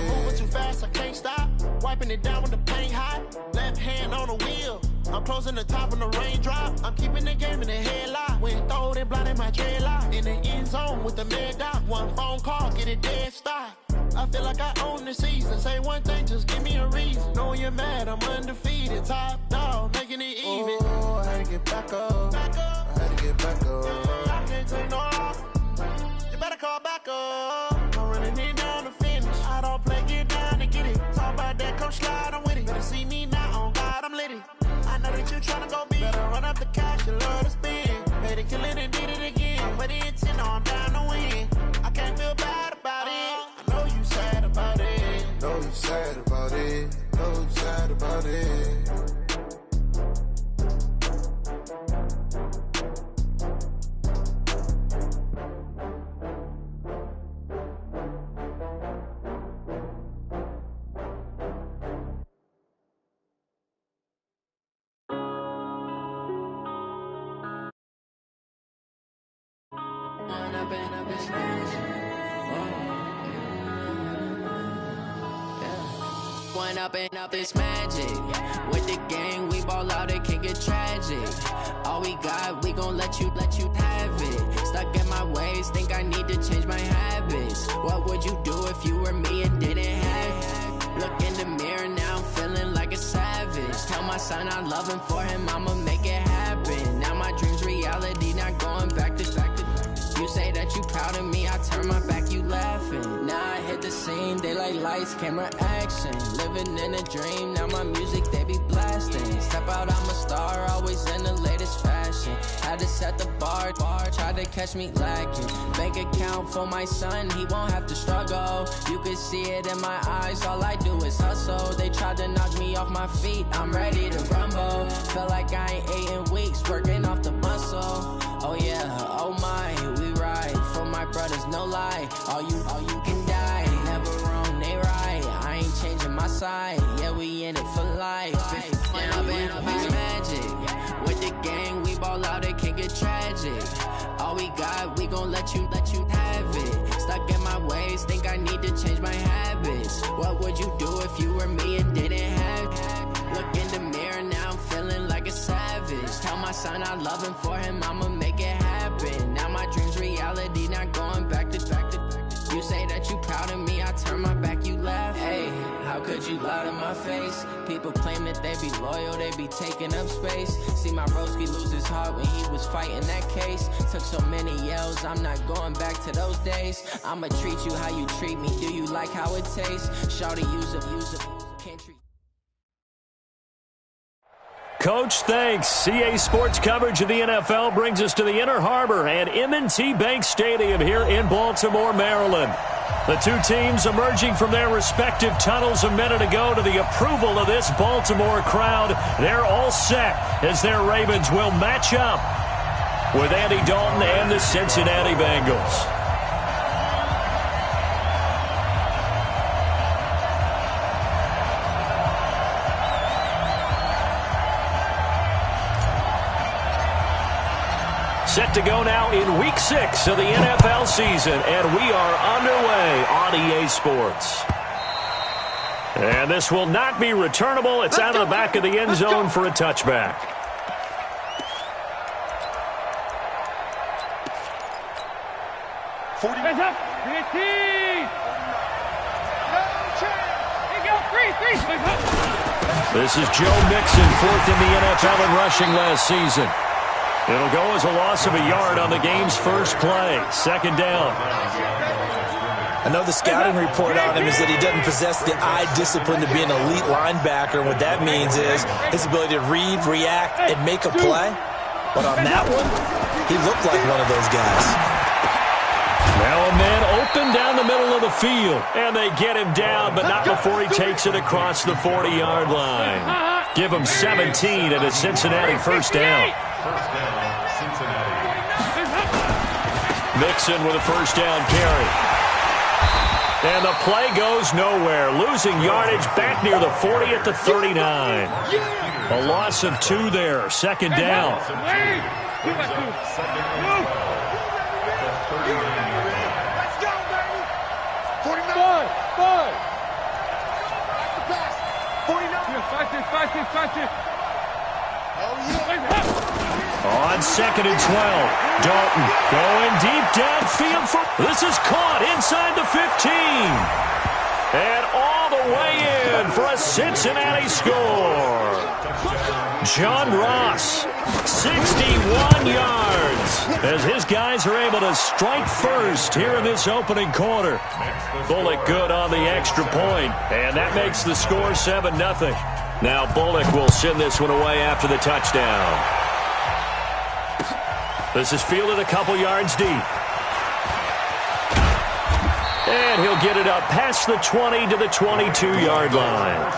I'm moving too fast, I can't stop. Wiping it down with the paint hot. Left hand on the wheel. I'm closing the top when the raindrop. I'm keeping the game in the headlock. When throwed and blinded my dreadlock. In the end zone with the mad dot. One phone call, get it dead stop. I feel like I own the season. Say one thing, just give me a reason. Knowing you're mad, I'm undefeated. Top dog, making it even. Oh, I had to get back up. I had to get back up. I can't take no off. You better call back up. I'm running it down to finish. I don't play, get down to get it. Talk about that, come slide, I'm with it. Better see me now, on God, I'm litty. I know that you tryna go big. Better run up the cash, you love to spend. Better kill it and did it again. But the intent, no, I'm down to win. I can't feel bad about it. I know you sad about it. Know you sad about it. Know you sad about it. Up this magic. With the gang, we ball out, it can get tragic. All we got, we gon' let you have it. Stuck in my ways, think I need to change my habits. What would you do if you were me and didn't have it? Look in the mirror, now I'm feeling like a savage. Tell my son I love him, for him I'ma make it happen. Now my dream's reality, not going back to. You say that you proud of me, I turn my back, you laughing. Now I hit the scene, daylight lights, camera action. Living in a dream, now my music, they be blasting. Step out, I'm a star, always in the latest fashion. Had to set the bar, try to catch me lacking. Bank account for my son, he won't have to struggle. You can see it in my eyes, all I do is hustle. They tried to knock me off my feet, I'm ready to rumble. Felt like I ain't ate in weeks, working off the muscle. Oh yeah, oh my, we ride for my brothers, no lie. All you can die, never wrong, they right. I ain't changing my side, yeah, we in it for life. Up it's magic. With the gang, we ball out, it can get tragic. All we got, we gon' let you have it. Stuck in my ways, think I need to change my habits. What would you do if you were me and didn't have it? Look in the mirror, now I'm feeling like a savage. Tell my son I love him, for him I'ma make it happen. Now my dream's reality, not going back to. You say that you proud of me, I turn my back, you laugh. Hey, how could you lie to my face? People claim that they be loyal, they be taking up space. See my broski lose his heart when he was fighting that case. Took so many yells, I'm not going back to those days. I'ma treat you how you treat me, do you like how it tastes? Shawty, use it, can't treat. Coach, thanks. CA Sports coverage of the NFL brings us to the Inner Harbor and M&T Bank Stadium here in Baltimore, Maryland. The two teams emerging from their respective tunnels a minute ago to the approval of this Baltimore crowd. They're all set as their Ravens will match up with Andy Dalton and the Cincinnati Bengals. Set to go now in Week 6 of the NFL season, and we are underway on EA Sports. And this will not be returnable. It's out of the back of the end zone for a touchback. This is Joe Mixon, fourth in the NFL in rushing last season. It'll go as a loss of a yard on the game's first play. Second down. I know the scouting report on him is that he doesn't possess the eye discipline to be an elite linebacker. What that means is his ability to read, react, and make a play. But on that one, he looked like one of those guys. Now a man open down the middle of the field. And they get him down, but not before he takes it across the 40-yard line. Give him 17 at a Cincinnati first down. Mixon with a first down carry. And the play goes nowhere. Losing yardage back near the 40 at the 39. A loss of 2 there. Second down. On 2nd and 12, Dalton going deep downfield. This is caught inside the 15. And all the way in for a Cincinnati score. John Ross, 61 yards, as his guys are able to strike first here in this opening quarter. Bullock good on the extra point, and that makes the score 7-0. Now Bullock will send this one away after the touchdown. This is fielded a couple yards deep. And he'll get it up past the 20 to the 22-yard line.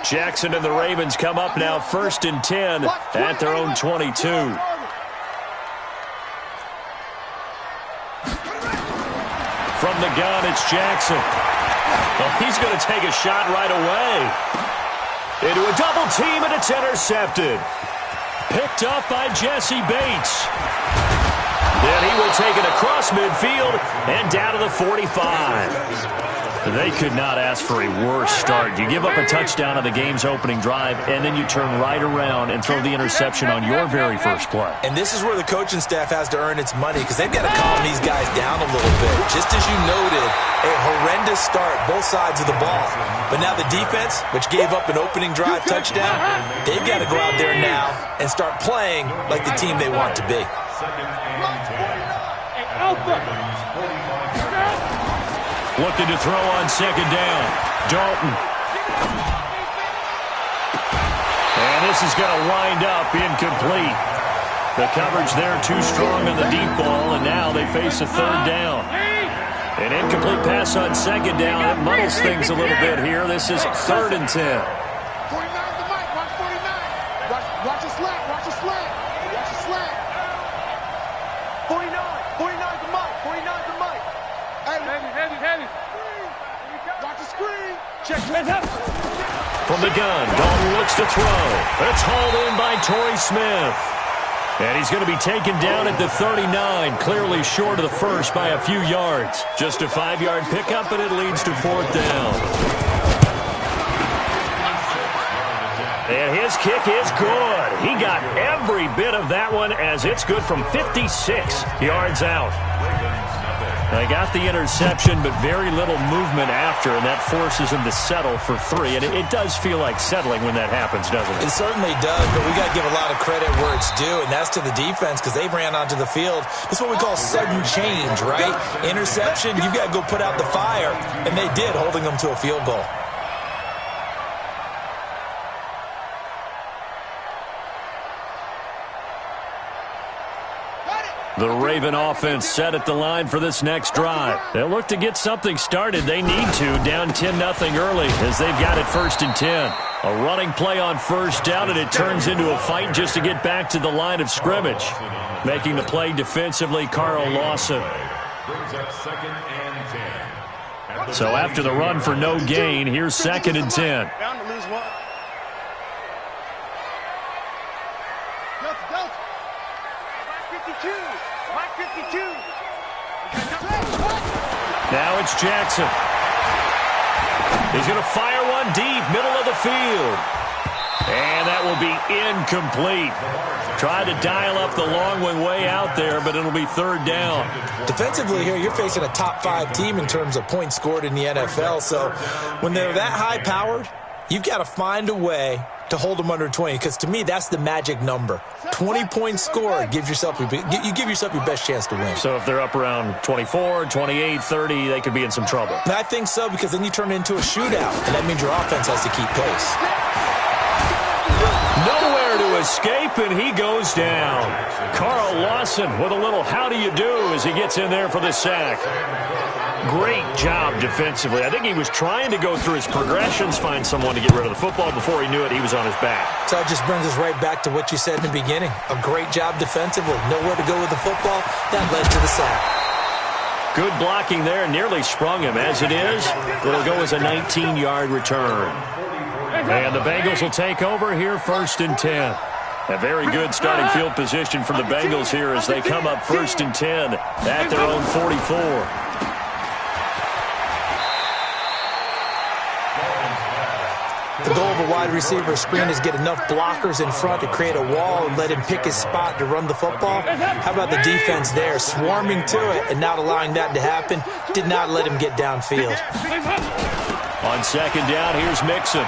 Jackson and the Ravens come up now 1st and 10 at their own 22. From the gun, it's Jackson. Well, he's going to take a shot right away. Into a double team, and it's intercepted. Picked up by Jesse Bates. Then he will take it across midfield and down to the 45. They could not ask for a worse start. You give up a touchdown on the game's opening drive, and then you turn right around and throw the interception on your very first play. And this is where the coaching staff has to earn its money, because they've got to calm these guys down a little bit. Just as you noted, a horrendous start, both sides of the ball. But now the defense, which gave up an opening drive touchdown, they've got to go out there now and start playing like the team they want to be. Looking to throw on 2nd down. Dalton. And this is going to wind up incomplete. The coverage there too strong on the deep ball, and now they face a 3rd down. An incomplete pass on 2nd down. It muddles things a little bit here. This is 3rd and 10. 49 the mic. Watch 49. Watch the slant. Watch the slant. Watch the slant. 49 the mic. 49 the mic. Heavy. Watch the screen. Check up. From the gun, Dalton looks to throw. It's hauled in by Torrey Smith. And he's going to be taken down at the 39, clearly short of the first by a few yards. Just a 5-yard pickup, and it leads to 4th down. And his kick is good. He got every bit of that one, as it's good from 56 yards out. They got the interception, but very little movement after, and that forces him to settle for 3. And it does feel like settling when that happens, doesn't it? It certainly does, but we got to give a lot of credit where it's due, and that's to the defense, because they ran onto the field. This is what we call sudden change, right? Interception, you've got to go put out the fire, and they did, holding them to a field goal. The Raven offense set at the line for this next drive. They'll look to get something started. They need to, down 10-0 early, as they've got it 1st and 10. A running play on 1st down, and it turns into a fight just to get back to the line of scrimmage. Making the play defensively, Carl Lawson. So after the run for no gain, here's 2nd and 10. Now it's Jackson. He's going to fire one deep, middle of the field. And that will be incomplete. Tried to dial up the long one way out there, but it'll be 3rd down. Defensively here, you're facing a top 5 team in terms of points scored in the NFL. So when they're that high-powered, you've got to find a way to hold them under 20, because to me, that's the magic number. 20 points scored, you give yourself your best chance to win. So if they're up around 24, 28, 30, they could be in some trouble. I think so, because then you turn it into a shootout, and that means your offense has to keep pace. Nowhere to escape, and he goes down. Carl Lawson with a little how do you do as he gets in there for the sack. Great job defensively. I think he was trying to go through his progressions, find someone to get rid of the football. Before he knew it, he was on his back. So that just brings us right back to what you said in the beginning. A great job defensively. Nowhere to go with the football. That led to the sack. Good blocking there. Nearly sprung him. As it is, it'll go as a 19-yard return. And the Bengals will take over here 1st and 10. A very good starting field position from the Bengals here as they come up 1st and 10 at their own 44. The goal of a wide receiver screen is get enough blockers in front to create a wall and let him pick his spot to run the football. How about the defense there, swarming to it and not allowing that to happen? Did not let him get downfield. On 2nd down, here's Mixon.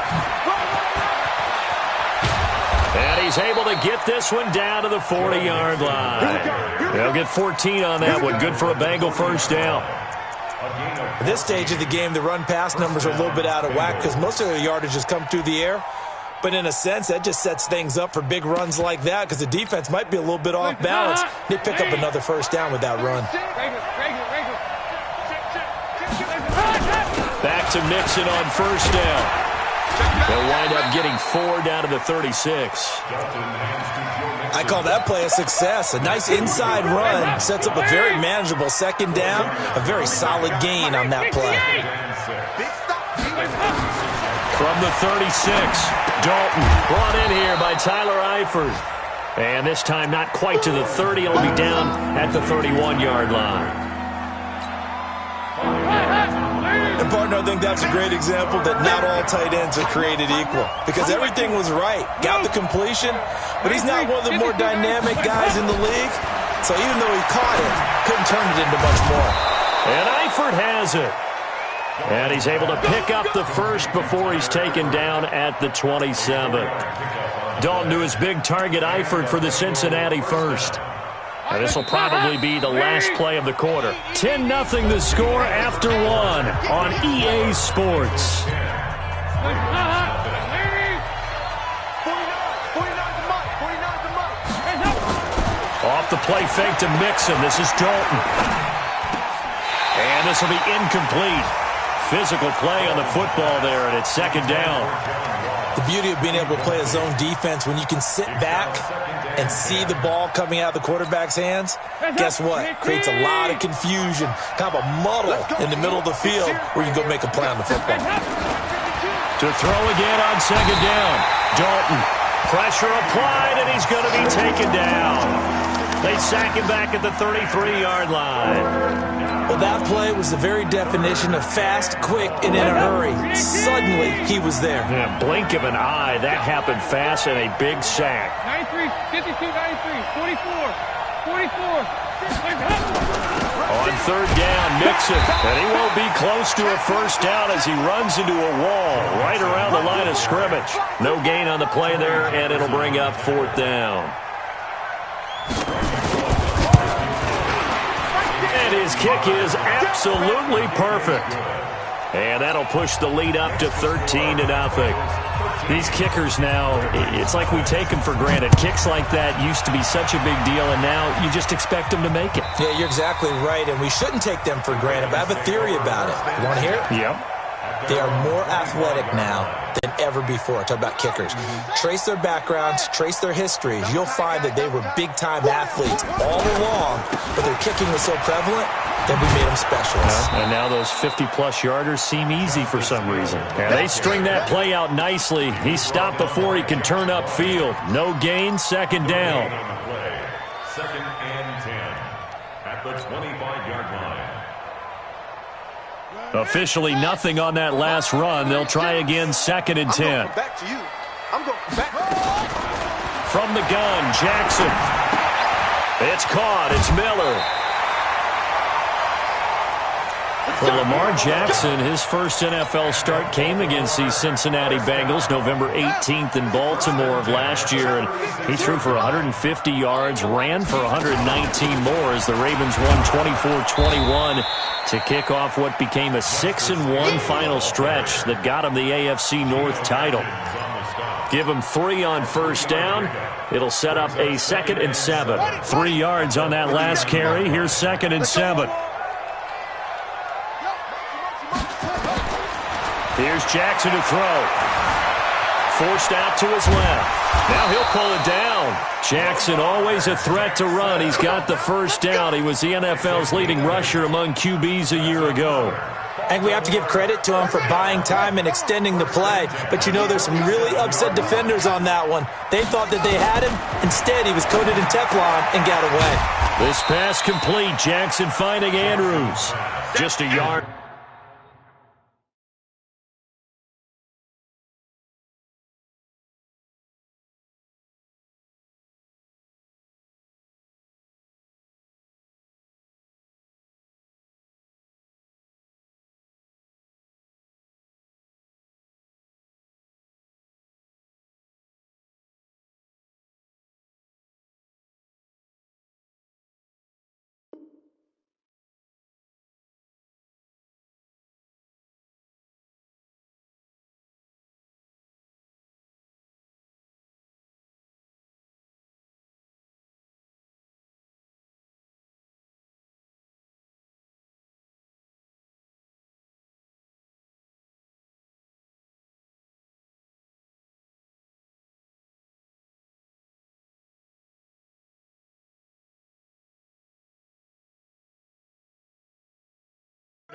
And he's able to get this one down to the 40-yard line. They'll get 14 on that one. Good for a Bengal first down. At this stage of the game, the run-pass numbers are a little bit out of whack because most of their yardage has come through the air. But in a sense, that just sets things up for big runs like that because the defense might be a little bit off balance. They pick up another first down with that run. Back to Mixon on 1st down. They'll wind up getting 4 down to the 36. I call that play a success. A nice inside run sets up a very manageable 2nd down. A very solid gain on that play. From the 36, Dalton brought in here by Tyler Eifert. And this time not quite to the 30. It'll be down at the 31-yard line. And, partner, I think that's a great example that not all tight ends are created equal because everything was right. Got the completion, but he's not one of the more dynamic guys in the league. So even though he caught it, couldn't turn it into much more. And Eifert has it. And he's able to pick up the first before he's taken down at the 27. Dalton to his big target, Eifert, for the Cincinnati first. And this will probably be the last play of the quarter. 10-0 the score after 1 on EA Sports. Off the play fake to Mixon. This is Dalton. And this will be incomplete. Physical play on the football there, and it's 2nd down. The beauty of being able to play a zone defense when you can sit back and see the ball coming out of the quarterback's hands, guess what? Creates a lot of confusion, kind of a muddle in the middle of the field where you can go make a play on the football. To throw again on 2nd down. Dalton, pressure applied, and he's going to be taken down. They sack him back at the 33-yard line. Well, that play was the very definition of fast, quick, and in a hurry. Suddenly, he was there. Yeah, blink of an eye. That happened fast and a big sack. 93, 52, 93, 44, 44. On 3rd down, Mixon. And he won't be close to a first down as he runs into a wall right around the line of scrimmage. No gain on the play there, and it'll bring up 4th down. And his kick is absolutely perfect. And that'll push the lead up to 13-0. These kickers now, it's like we take them for granted. Kicks like that used to be such a big deal, and now you just expect them to make it. Yeah, you're exactly right, and we shouldn't take them for granted, but I have a theory about it. You want to hear it? Yep. They are more athletic now than ever before. Talk about kickers. Trace their backgrounds, trace their histories. You'll find that they were big-time athletes all along, but their kicking was so prevalent that we made them specialists. And now those 50-plus yarders seem easy for some reason. And they string that play out nicely. He stopped before he can turn upfield. No gain, 2nd down. 2nd and 10 at the 25-yard line. Officially nothing on that last run. They'll try again, 2nd and 10. Back to you. I'm going back. From the gun, Jackson. It's caught. It's Miller. Well, Lamar Jackson, his first NFL start came against the Cincinnati Bengals November 18th in Baltimore of last year. And he threw for 150 yards, ran for 119 more as the Ravens won 24-21 to kick off what became a 6-1 final stretch that got him the AFC North title. Give him 3 on first down. It'll set up a 2nd and 7. 3 yards on that last carry. Here's 2nd and 7. Here's Jackson to throw. Forced out to his left. Now he'll pull it down. Jackson always a threat to run. He's got the first down. He was the NFL's leading rusher among QBs a year ago. I think we have to give credit to him for buying time and extending the play. But you know there's some really upset defenders on that one. They thought that they had him. Instead, he was coated in Teflon and got away. This pass complete. Jackson finding Andrews. Just a yard.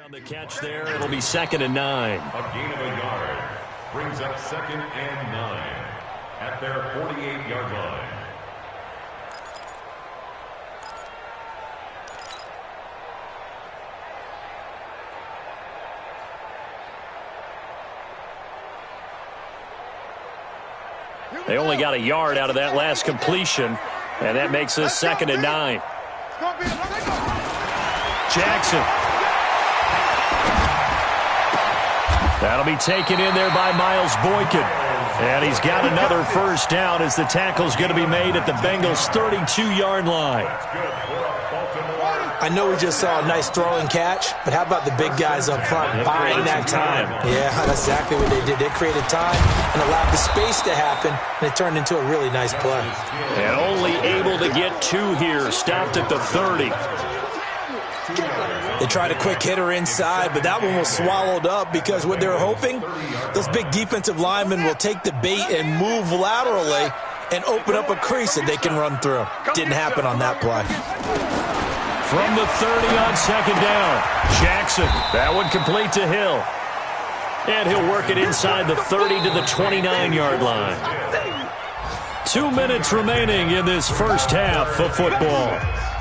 On the catch there, it'll be 2nd and 9. A gain of a yard brings up 2nd and 9 at their 48-yard line. They only got a yard out of that last completion, and that makes this 2nd and 9. Jackson. That'll be taken in there by Miles Boykin. And he's got another first down as the tackle's going to be made at the Bengals' 32-yard line. I know we just saw a nice throw and catch, but how about the big guys up front buying that time? Yeah, that's exactly what they did. They created time and allowed the space to happen, and it turned into a really nice play. And only able to get 2 here. Stopped at the 30. They tried a quick hitter inside, but that one was swallowed up because what they're hoping, those big defensive linemen will take the bait and move laterally and open up a crease that they can run through. Didn't happen on that play. From the 30 on 2nd down, Jackson. That one complete to Hill. And he'll work it inside the 30 to the 29-yard line. 2 minutes remaining in this first half of football.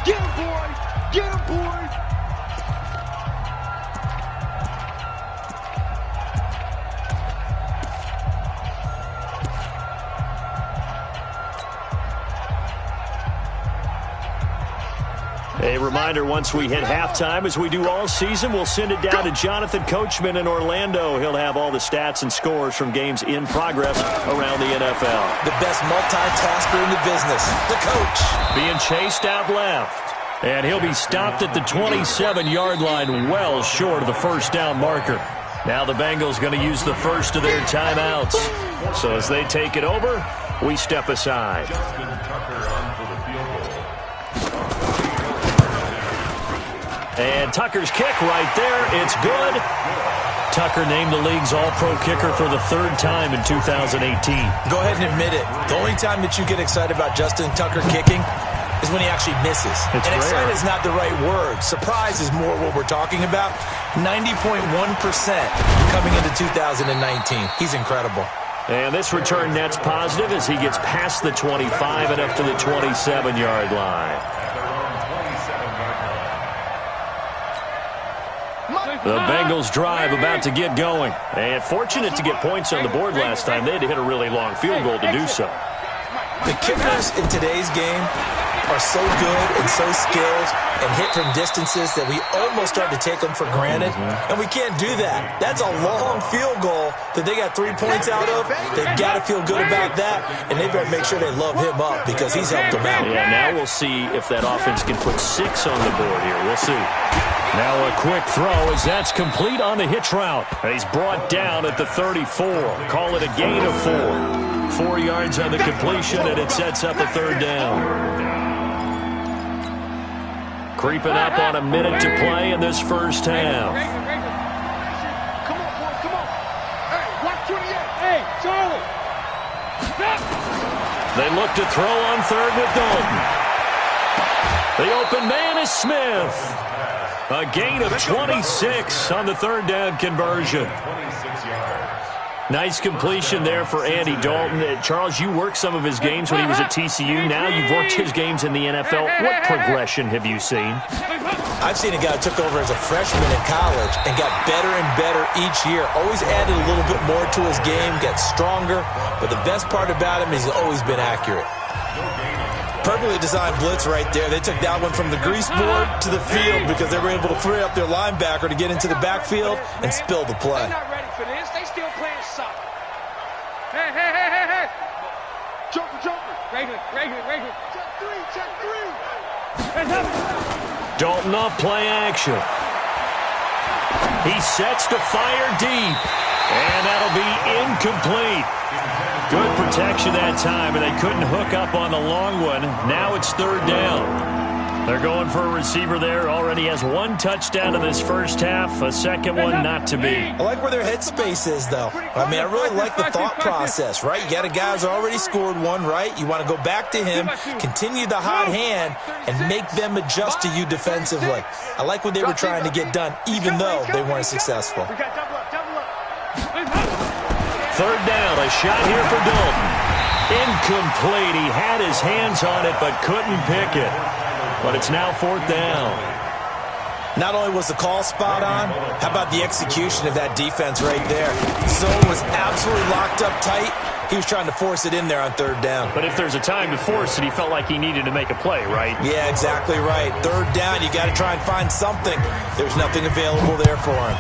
Get him, boys! Get him, boys! A reminder, once we hit halftime, as we do all season, we'll send it down to Jonathan Coachman in Orlando. He'll have all the stats and scores from games in progress around the NFL. The best multitasker in the business, the coach. Being chased out left. And he'll be stopped at the 27-yard line, well short of the first down marker. Now the Bengals going to use the first of their timeouts. So as they take it over, we step aside. And Tucker's kick right there. It's good. Tucker named the league's all-pro kicker for the 3rd time in 2018. Go ahead and admit it. The only time that you get excited about Justin Tucker kicking is when he actually misses. It's and rare. excited is not the right word. Surprise is more what we're talking about. 90.1% coming into 2019. He's incredible. And this return net's positive as he gets past the 25 and up to the 27-yard line. The Bengals drive about to get going. And fortunate to get points on the board last time. They had to hit a really long field goal to do so. The kickers in today's game are so good and so skilled and hit from distances that we almost start to take them for granted. And we can't do that. That's a long field goal that they got 3 points out of. They've got to feel good about that, and they better make sure they love him up because he's helped them out. Yeah, now we'll see if that offense can put 6 on the board here. We'll see. Now a quick throw as that's complete on the hitch route. And he's brought down at the 34. Call it a gain of 4. 4 yards on the completion, and it sets up a 3rd down. Creeping up on a minute to play in this first half. Come on, boys, come on. Hey, watch 28. Hey, Charlie. They look to throw on 3rd with Dalton. The open man is Smith. A gain of 26 on the third down conversion. 26 yards. Nice completion there for Andy Dalton. Charles, you worked some of his games when he was at TCU. Now you've worked his games in the NFL. What progression have you seen? I've seen a guy who took over as a freshman in college and got better and better each year. Always added a little bit more to his game, got stronger. But the best part about him is he's always been accurate. Perfectly designed blitz right there. They took that one from the grease board to the field because they were able to free up their linebacker to get into the backfield and spill the play. They're not ready for this. They still playing soccer. Hey. Joker. Regular. Check three. Dalton off play action. He sets to fire deep. And that'll be incomplete. Good protection that time, and they couldn't hook up on the long one. Now it's third down. They're going for a receiver there. Already has one touchdown in this first half. A second one not to be. I like where their headspace is, though. I mean, I really like the thought process, right? You got a guy who's already scored one, right? You want to go back to him, continue the hot hand, and make them adjust to you defensively. I like what they were trying to get done, even though they weren't successful. Third down, a shot here for Dalton. Incomplete. He had his hands on it, but couldn't pick it. But it's now fourth down. Not only was the call spot on, how about the execution of that defense right there? Zone was absolutely locked up tight. He was trying to force it in there on third down. But if there's a time to force it, he felt like he needed to make a play, right? Yeah, exactly right. Third down, you got to try and find something. There's nothing available there for him.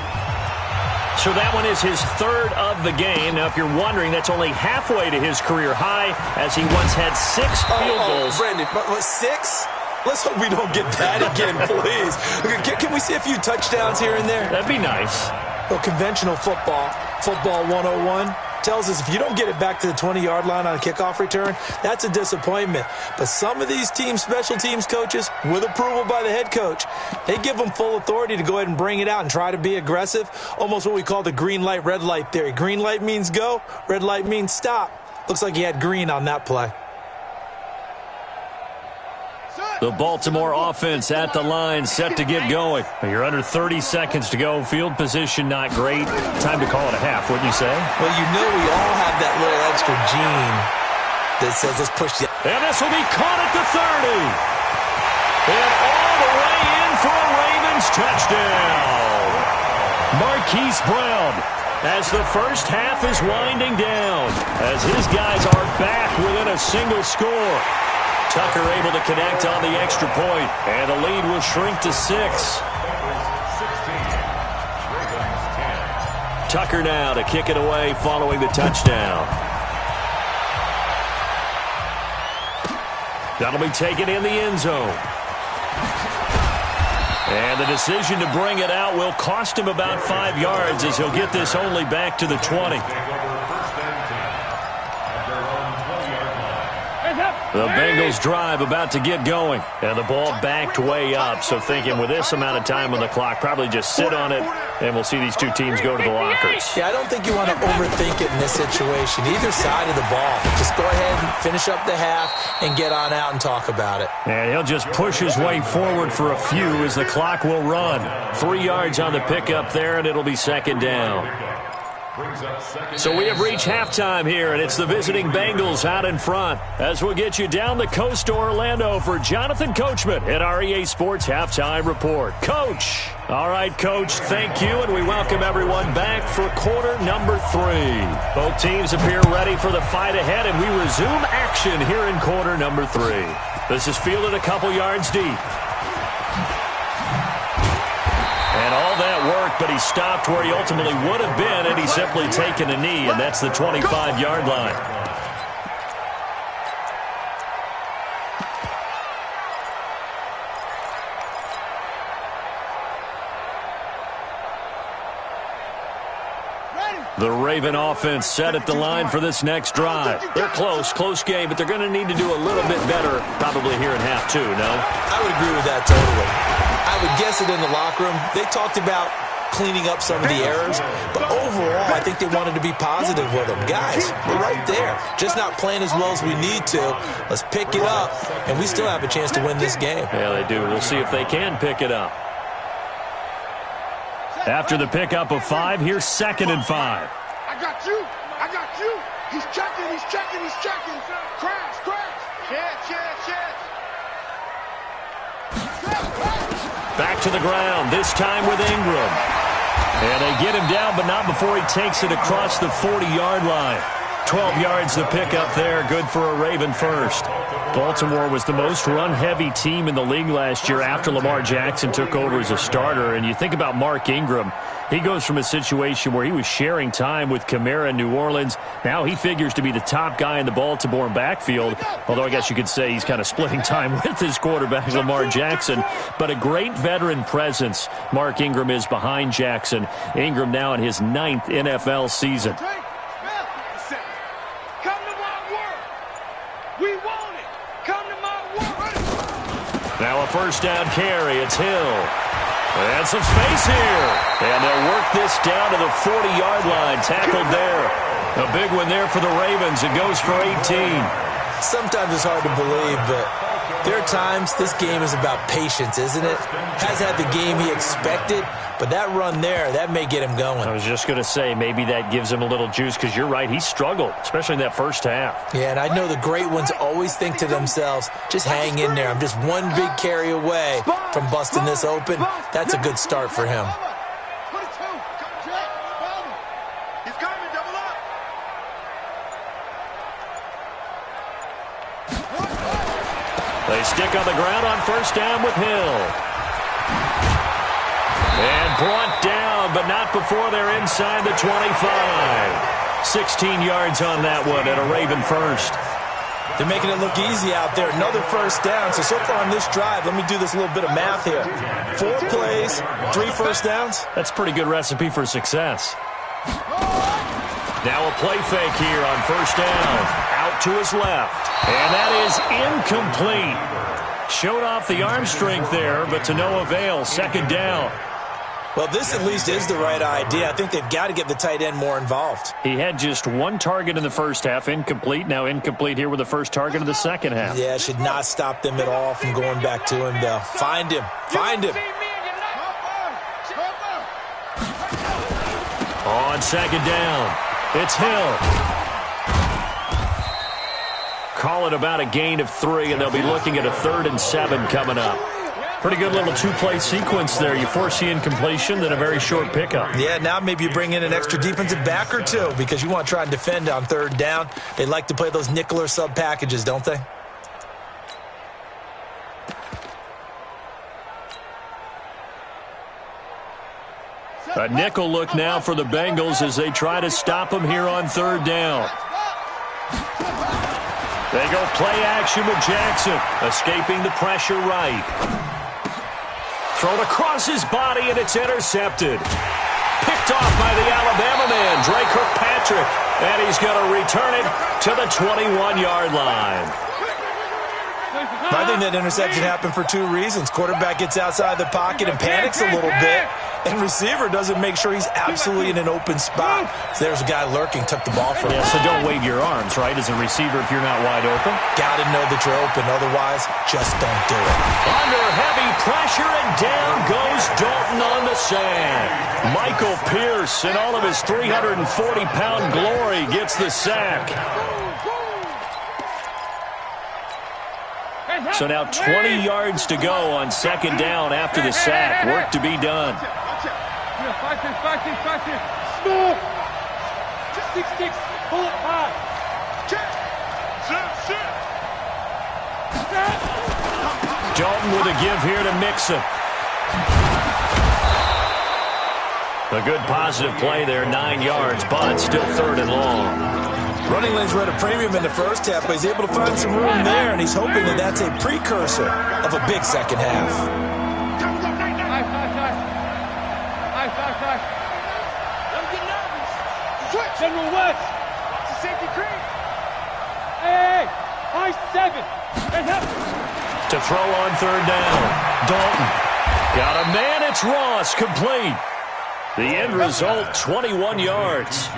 So that one is his third of the game. Now, if you're wondering, that's only halfway to his career high, as he once had 6 field goals. Brandon, what, 6? Let's hope we don't get that again, please. Can we see a few touchdowns here and there? That'd be nice. Well, conventional football 101, tells us if you don't get it back to the 20-yard line on a kickoff return, that's a disappointment. But some of these team special teams coaches, with approval by the head coach, they give them full authority to go ahead and bring it out and try to be aggressive, almost what we call the green light, red light theory. Green light means go, red light means stop. Looks like he had green on that play. The Baltimore offense at the line, set to get going. You're under 30 seconds to go. Field position not great. Time to call it a half, wouldn't you say? Well, you know we all have that little extra gene that says let's push the... And this will be caught at the 30. And all the way in for a Ravens touchdown. Marquise Brown, as the first half is winding down, as his guys are back within a single score. Tucker able to connect on the extra point, and the lead will shrink to 6. Tucker now to kick it away following the touchdown. That'll be taken in the end zone. And the decision to bring it out will cost him about 5 yards, as he'll get this only back to the 20. The Bengals drive about to get going. And the ball backed way up. So thinking with this amount of time on the clock, probably just sit on it, and we'll see these two teams go to the lockers. Yeah, I don't think you want to overthink it in this situation. Either side of the ball. Just go ahead and finish up the half and get on out and talk about it. And he'll just push his way forward for a few as the clock will run. 3 yards on the pickup there, and it'll be second down. So we have reached halftime here, and it's the visiting Bengals out in front. As we'll get you down the coast to Orlando for Jonathan Coachman at our EA Sports Halftime Report. Coach. All right, Coach, thank you, and we welcome everyone back for quarter number 3. Both teams appear ready for the fight ahead, and we resume action here in quarter number 3. This is fielded a couple yards deep. And all that work, but he stopped where he ultimately would have been, and he's simply taken a knee, and that's the 25-yard line. The Raven offense set at the line for this next drive. They're close game, but they're going to need to do a little bit better probably here in half 2, no? I would agree with that totally. I would guess it in the locker room. They talked about cleaning up some of the errors, but overall, I think they wanted to be positive with them. Guys, we're right there. Just not playing as well as we need to. Let's pick it up, and we still have a chance to win this game. Yeah, they do. We'll see if they can pick it up. After the pickup of 5, here's 2nd and 5. I got you. I got you. He's checking. He's checking. He's checking. Crash. Crash. Check. Back to the ground, this time with Ingram. And they get him down, but not before he takes it across the 40-yard line. 12 yards to pick up there, good for a Raven first. Baltimore was the most run-heavy team in the league last year after Lamar Jackson took over as a starter. And you think about Mark Ingram, he goes from a situation where he was sharing time with Kamara in New Orleans. Now he figures to be the top guy in the Baltimore backfield, although I guess you could say he's kind of splitting time with his quarterback, Lamar Jackson. But a great veteran presence, Mark Ingram is behind Jackson. Ingram now in his 9th NFL season. Now a first down carry. It's Hill. And some space here. And they'll work this down to the 40-yard line. Tackled there. A big one there for the Ravens. It goes for 18. Sometimes it's hard to believe, but there are times this game is about patience, isn't it? Has had the game he expected, but that run there, that may get him going. I was just going to say, maybe that gives him a little juice, because you're right, he struggled, especially in that first half. Yeah, and I know the great ones always think to themselves, just hang in there. I'm just one big carry away from busting this open. That's a good start for him. They stick on the ground on first down with Hill. And brought down, but not before they're inside the 25. 16 yards on that one and a Raven first. They're making it look easy out there. Another first down. So far on this drive, let me do this little bit of math here. 4 plays, 3 first downs. That's a pretty good recipe for success. Now a play fake here on first down. Out to his left. And that is incomplete. Showed off the arm strength there, but to no avail. 2nd down. Well, this at least is the right idea. I think they've got to get the tight end more involved. He had just 1 target in the first half, incomplete. Now incomplete here with the first target of the second half. Yeah, should not stop them at all from going back to him, though. Find him. Find him. On 2nd down, it's Hill. Call it about a gain of 3, and they'll be looking at a 3rd and 7 coming up. Pretty good little 2-play sequence there. You force the incompletion, then a very short pickup. Yeah, now maybe you bring in an extra defensive back or 2 because you want to try and defend on 3rd down. They like to play those nickel or sub packages, don't they? A nickel look now for the Bengals as they try to stop them here on 3rd down. They go play action with Jackson, escaping the pressure right. Thrown across his body, and it's intercepted. Picked off by the Alabama man, Dre Kirkpatrick, and he's going to return it to the 21-yard line. I think that interception happened for 2 reasons. Quarterback gets outside the pocket and panics a little bit, and receiver doesn't make sure he's absolutely in an open spot. So there's a guy lurking, took the ball from him. Yeah, so don't wave your arms, right, as a receiver if you're not wide open. Got to know that you're open, otherwise just don't do it. Under heavy pressure, and down goes Dalton on the sack. Michael Pierce, in all of his 340-pound glory, gets the sack. So now 20 yards to go on 2nd down after the sack. Work to be done. Dalton with a give here to Mixon. A good positive play there, 9 yards, but still 3rd and long. Running lanes were at a premium in the first half, but he's able to find some room there, and he's hoping that that's a precursor of a big second half. General West. It's a safety cream. Hey, high 7. To throw on 3rd down. Dalton. Got a man, it's Ross, complete. The end result, 21 yards.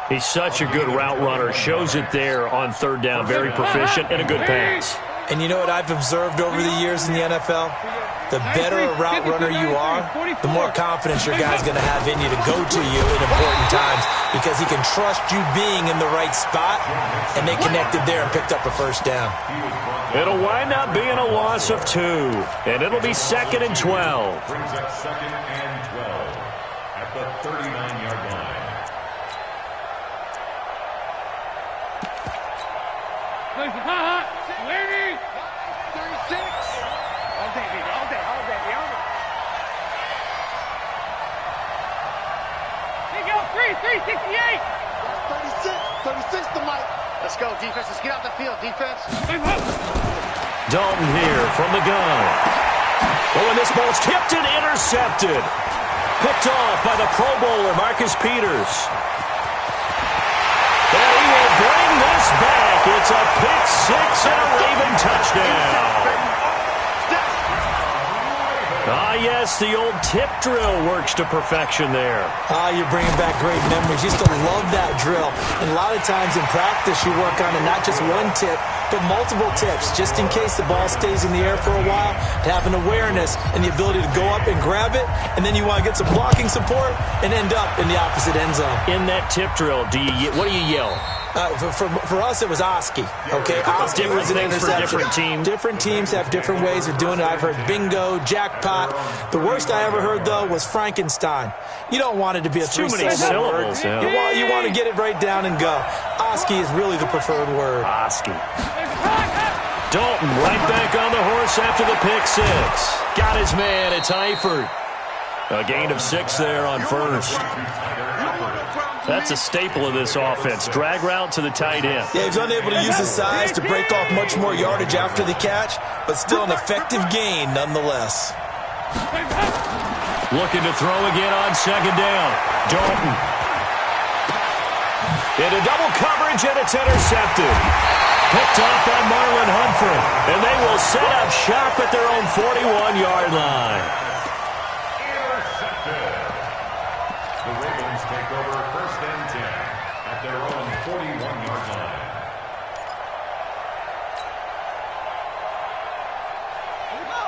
He's such a good route runner. Shows it there on 3rd down. Very proficient and a good pass. And you know what I've observed over the years in the NFL? The better a route runner you are, the more confidence your guy's going to have in you to go to you in important times because he can trust you being in the right spot, and they connected there and picked up a first down. It'll wind up being a loss of 2, and it'll be 2nd and 12. Brings up 2nd and 12 at the 39-yard line. Lady! 36! All day, baby, all day, all day, all day. Hey, go, 368! 36 to Mike. Let's go, defense, let's get out the field, defense. Dalton here from the gun. Oh, and this ball's tipped and intercepted. Picked off by the Pro Bowler, Marcus Peters. And he will bring this back. It's a pick 6 and a Raven touchdown. Ah, yes, the old tip drill works to perfection there. Ah, you're bringing back great memories. Used to love that drill. And a lot of times in practice, you work on it, not just one tip, but multiple tips, just in case the ball stays in the air for a while, to have an awareness and the ability to go up and grab it, and then you want to get some blocking support and end up in the opposite end zone. In that tip drill, what do you yell? For us, it was Oski. Okay, Oski was an interception. Different teams. Different teams have different ways of doing it. I've heard bingo, jackpot. The worst I ever heard, though, was Frankenstein. You don't want it to be a too many syllables. Yeah. You want to get it right down and go. Oski is really the preferred word. Oski. Dalton right back on the horse after the pick 6. Got his man. It's Eifert. A gain of 6 there on first. That's a staple of this offense. Drag route to the tight end. Yeah, he's unable to use his size to break off much more yardage after the catch, but still an effective gain nonetheless. Looking to throw again on 2nd down. Dalton. Into double coverage, and it's intercepted. Picked off by Marlon Humphrey. And they will set up shop at their own 41-yard line. Intercepted. The Ravens take over 1st and 10 at their own 41-yard line.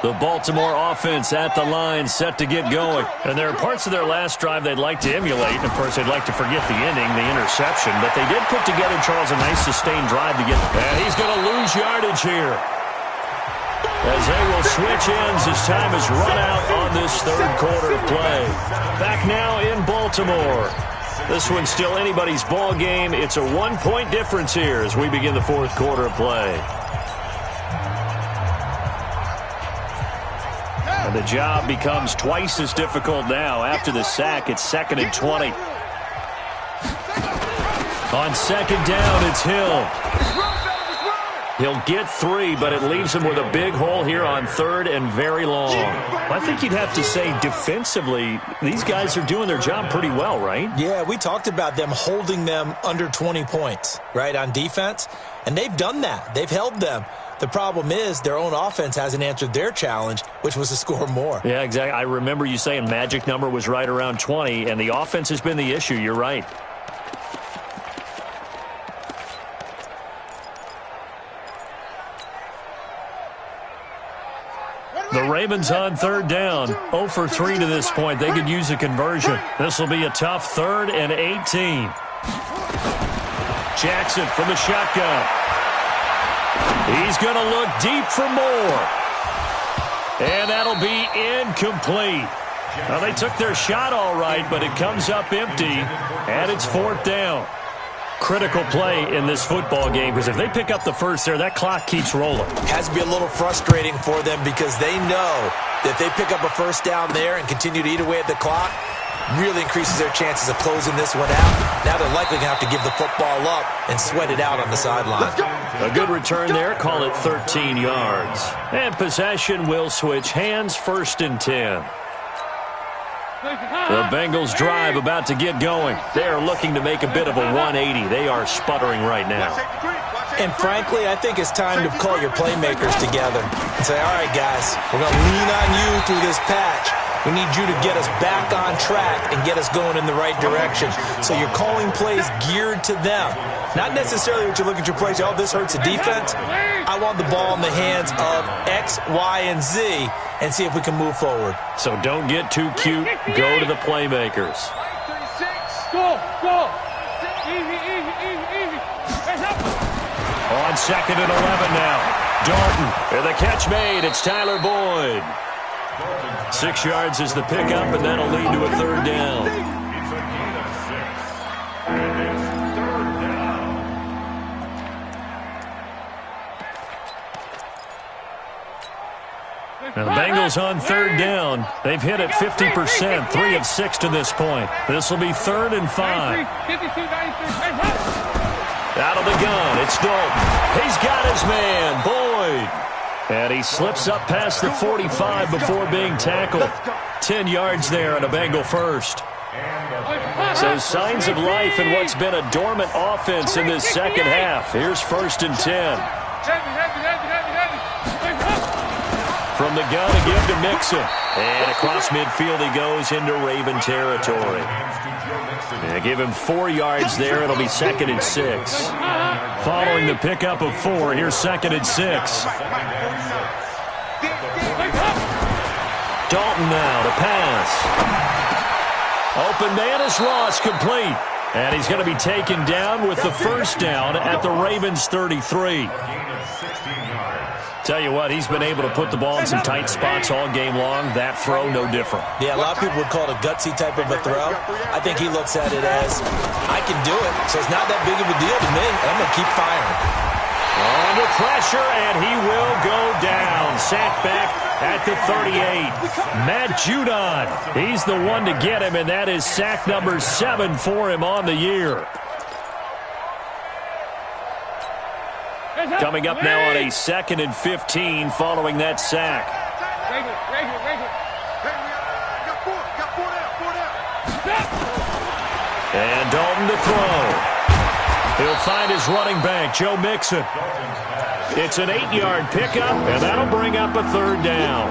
The Baltimore offense at the line, set to get going. And there are parts of their last drive they'd like to emulate. And, of course, they'd like to forget the ending, the interception. But they did put together, Charles, a nice sustained drive to get. And he's going to lose yardage here. As they will switch ends as time has run out on this 3rd quarter of play. Back now in Baltimore. This one's still anybody's ball game. It's a 1-point difference here as we begin the 4th quarter of play. And the job becomes twice as difficult now. After the sack, it's 2nd and 20. On 2nd down, it's Hill. He'll get 3, but it leaves him with a big hole here on 3rd and very long. I think you'd have to say defensively, these guys are doing their job pretty well, right? Yeah, we talked about them holding them under 20 points, right, on defense. And they've done that. They've held them. The problem is their own offense hasn't answered their challenge, which was to score more. Yeah, exactly. I remember you saying magic number was right around 20, and the offense has been the issue. You're right. The Ravens on 3rd down. 0 for 3 to this point. They could use a conversion. This will be a tough 3rd and 18. Jackson from the shotgun. He's going to look deep for more. And that'll be incomplete. Now, they took their shot all right, but it comes up empty, and it's 4th down. Critical play in this football game, because if they pick up the first there, that clock keeps rolling. Has to be a little frustrating for them because they know that if they pick up a first down there and continue to eat away at the clock, really increases their chances of closing this one out. Now they're likely going to have to give the football up and sweat it out on the sideline. A good return there. Call it 13 yards. And possession will switch hands. 1st and 10. The Bengals drive about to get going. They are looking to make a bit of a 180. They are sputtering right now. And frankly, I think it's time to call your playmakers together and say, all right, guys, we're going to lean on you through this patch. We need you to get us back on track and get us going in the right direction. So you're calling plays geared to them. Not necessarily what you look at your plays, oh, this hurts the defense. I want the ball in the hands of X, Y, and Z and see if we can move forward. So don't get too cute. Go to the playmakers. Go. On 2nd and 11 now. Dalton, and the catch made. It's Tyler Boyd. 6 yards is the pickup, and that'll lead to a 3rd down. It's a gain of 6. And it's 3rd down. Now the Bengals on 3rd down. They've hit it 50%, 3 of 6 to this point. This will be 3rd and 5. Out of the gun, it's Dalton. He's got his man, Boyd. And he slips up past the 45 before being tackled. 10 yards there on a Bengal first. So signs of life in what's been a dormant offense in this second half. Here's 1st and 10. From the gun, a give to Mixon. And across midfield he goes into Raven territory. And give him 4 yards there. It'll be 2nd and 6. Following the pickup of 4, here's 2nd and 6. Dalton now to pass. Open man is lost, complete. And he's going to be taken down with the 1st down at the Ravens 33. Tell you what, he's been able to put the ball in some tight spots all game long. That throw, no different. Yeah, a lot of people would call it a gutsy type of a throw. I think he looks at it as, I can do it, so it's not that big of a deal to me. I'm going to keep firing. Under pressure, and he will go down. Sacked back at the 38. Matt Judon, he's the one to get him, and that is sack number 7 for him on the year. Coming up now on a 2nd and 15 following that sack. And Dalton to throw. He'll find his running back, Joe Mixon. It's an 8-yard pickup, and that'll bring up a 3rd down.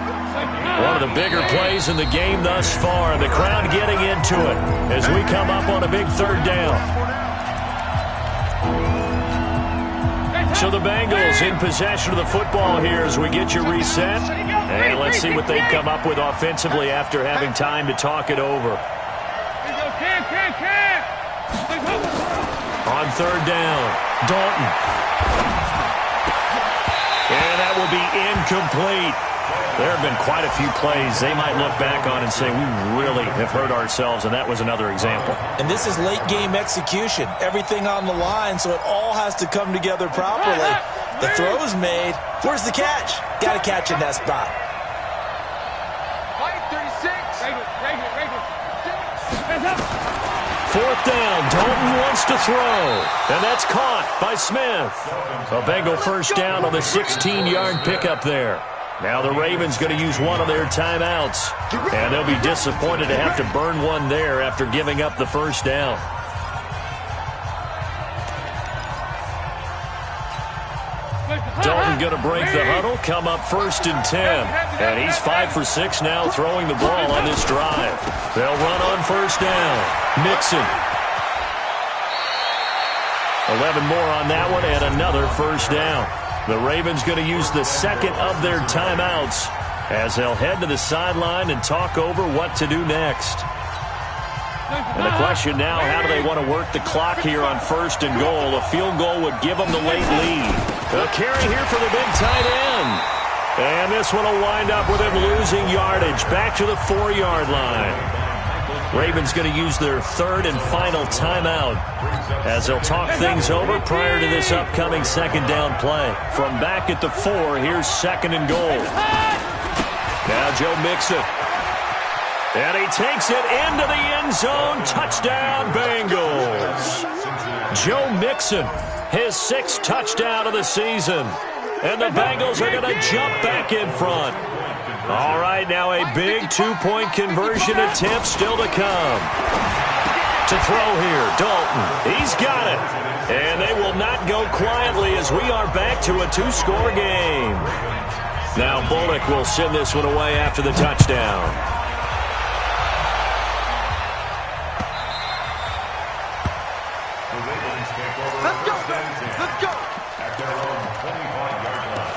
One of the bigger plays in the game thus far. The crowd getting into it as we come up on a big 3rd down. So the Bengals in possession of the football here as we get you reset. And let's see what they've come up with offensively after having time to talk it over. On 3rd down, Dalton. And that will be incomplete. There have been quite a few plays they might look back on and say, we really have hurt ourselves, and that was another example. And this is late-game execution. Everything on the line, so it all has to come together properly. The throw's made. Where's the catch? Got to catch in that spot. 4th down. Dalton wants to throw. And that's caught by Smith. A Bengal 1st down on the 16-yard pickup there. Now the Ravens going to use one of their timeouts. And they'll be disappointed to have to burn one there after giving up the 1st down. Dalton going to break the huddle, come up 1st and 10. And he's 5 for 6 now throwing the ball on this drive. They'll run on 1st down. Mixon. 11 more on that one and another 1st down. The Ravens going to use the 2nd of their timeouts as they'll head to the sideline and talk over what to do next. And the question now, how do they want to work the clock here on 1st and goal? A field goal would give them the late lead. A carry here for the big tight end. And this one will wind up with him losing yardage back to the 4-yard line. Ravens going to use their 3rd and final timeout as they'll talk things over prior to this upcoming 2nd down play. From back at the 4, here's 2nd and goal. Now Joe Mixon. And he takes it into the end zone. Touchdown, Bengals. Joe Mixon, his 6th touchdown of the season. And the Bengals are going to jump back in front. All right, now a big 2-point conversion attempt still to come. To throw here, Dalton. He's got it. And they will not go quietly as we are back to a 2-score game. Now Bullock will send this one away after the touchdown. take over Let's go, first and 10 let's go. at their own 25-yard line.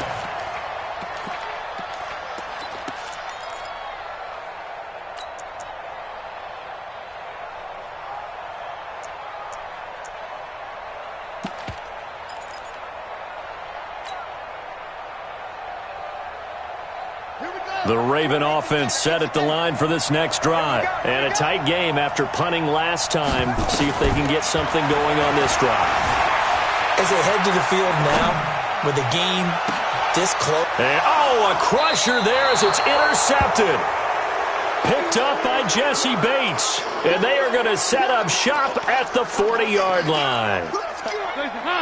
The Raven offense set at the line for this next drive. And a tight game after punting last time. See if they can get something going on this drive. As they head to the field now, with the game this close. And, oh, a crusher there as it's intercepted. Picked up by Jesse Bates. And they are going to set up shop at the 40-yard line.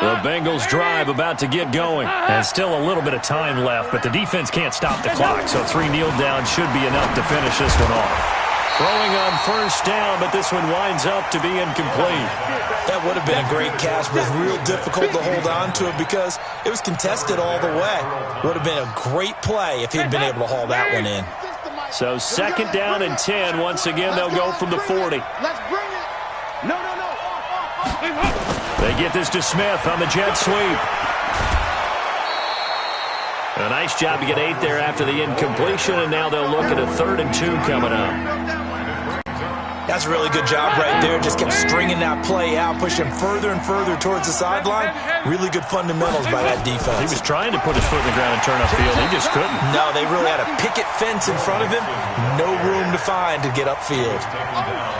The Bengals drive about to get going. And still a little bit of time left, but the defense can't stop the clock, so 3 kneel downs should be enough to finish this one off. Throwing on first down, but this one winds up to be incomplete. That would have been a great catch, but it's real difficult to hold on to it because it was contested all the way. Would have been a great play if he'd been able to haul that one in. So 2nd down and 10. Once again, they'll go from the 40. Let's bring it. No. They get this to Smith on the jet sweep. A nice job to get 8 there after the incompletion, and now they'll look at a 3rd and 2 coming up. That's a really good job right there. Just kept stringing that play out, pushing further and further towards the sideline. Really good fundamentals by that defense. He was trying to put his foot in the ground and turn upfield. He just couldn't. No, they really had a picket fence in front of him. No room to find to get upfield.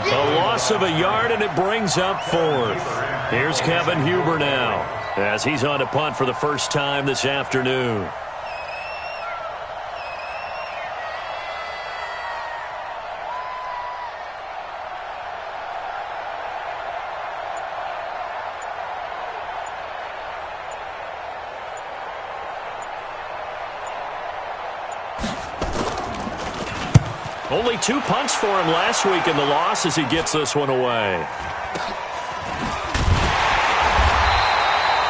A loss of a yard, and it brings up 4th. Here's Kevin Huber now as he's on to punt for the first time this afternoon. Only 2 punts for him last week in the loss as he gets this one away.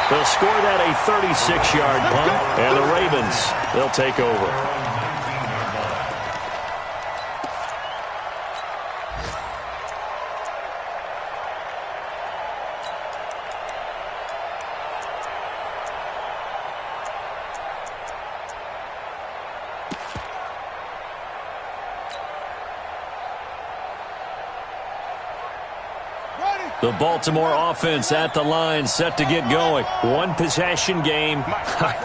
They'll score that a 36-yard punt, and the Ravens, they'll take over. The Baltimore offense at the line, set to get going. 1 possession game.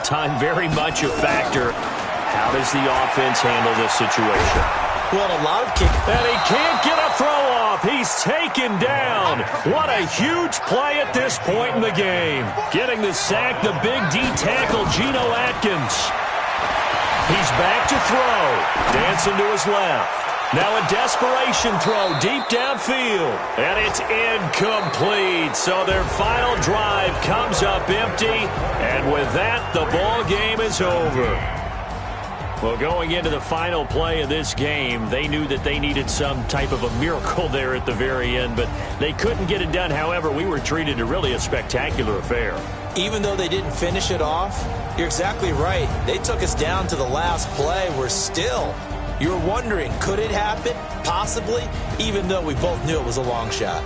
Time very much a factor. How does the offense handle this situation? Well, a lot of kick. And he can't get a throw off. He's taken down. What a huge play at this point in the game. Getting the sack, the big D tackle, Geno Atkins. He's back to throw. Dancing to his left. Now a desperation throw deep downfield. And it's incomplete. So their final drive comes up empty. And with that, the ball game is over. Well, going into the final play of this game, they knew that they needed some type of a miracle there at the very end, but they couldn't get it done. However, we were treated to really a spectacular affair. Even though they didn't finish it off, you're exactly right. They took us down to the last play. We're still... You're wondering, could it happen? Possibly, even though we both knew it was a long shot.